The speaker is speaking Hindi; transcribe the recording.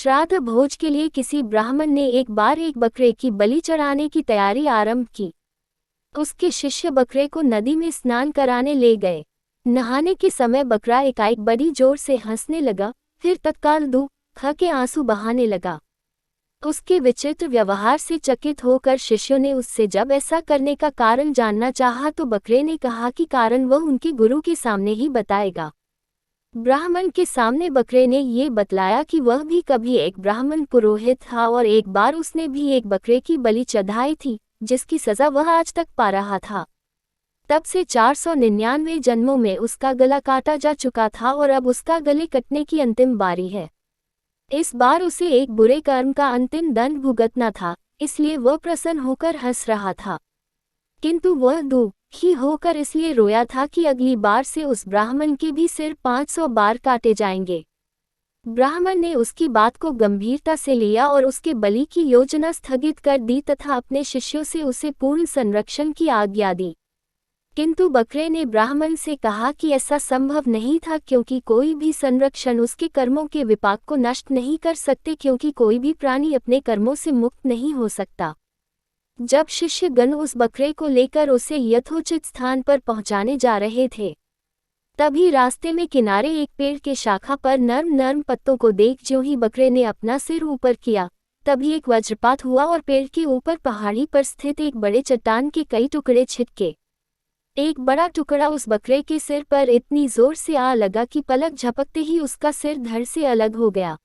श्राद्ध भोज के लिए किसी ब्राह्मण ने एक बार एक बकरे की बलि चढ़ाने की तैयारी आरंभ की। उसके शिष्य बकरे को नदी में स्नान कराने ले गए। नहाने के समय बकरा एकाएक बड़ी जोर से हंसने लगा, फिर तत्काल दुख के आंसू बहाने लगा। उसके विचित्र व्यवहार से चकित होकर शिष्यों ने उससे जब ऐसा करने का कारण जानना चाहा तो बकरे ने कहा कि कारण वह उनके गुरु के सामने ही बताएगा। ब्राह्मण के सामने बकरे ने ये बतलाया कि वह भी कभी एक ब्राह्मण पुरोहित था और एक बार उसने भी एक बकरे की बलि चढ़ाई थी, जिसकी सजा वह आज तक पा रहा था। तब से 499 जन्मों में उसका गला काटा जा चुका था और अब उसका गले कटने की अंतिम बारी है। इस बार उसे एक बुरे कर्म का अंतिम दंड भुगतना था, इसलिए वह प्रसन्न होकर हंस रहा था। किंतु वह दुखी होकर इसलिए रोया था कि अगली बार से उस ब्राह्मण के भी सिर 500 बार काटे जाएंगे। ब्राह्मण ने उसकी बात को गंभीरता से लिया और उसके बलि की योजना स्थगित कर दी तथा अपने शिष्यों से उसे पूर्ण संरक्षण की आज्ञा दी। किंतु बकरे ने ब्राह्मण से कहा कि ऐसा संभव नहीं था, क्योंकि कोई भी संरक्षण उसके कर्मों के विपाक को नष्ट नहीं कर सकते, क्योंकि कोई भी प्राणी अपने कर्मों से मुक्त नहीं हो सकता। जब शिष्यगण उस बकरे को लेकर उसे यथोचित स्थान पर पहुंचाने जा रहे थे, तभी रास्ते में किनारे एक पेड़ के शाखा पर नर्म नर्म पत्तों को देख ज्यों ही बकरे ने अपना सिर ऊपर किया, तभी एक वज्रपात हुआ और पेड़ के ऊपर पहाड़ी पर स्थित एक बड़े चट्टान के कई टुकड़े छिटके। एक बड़ा टुकड़ा उस बकरे के सिर पर इतनी जोर से आ लगा कि पलक झपकते ही उसका सिर धड़ से अलग हो गया।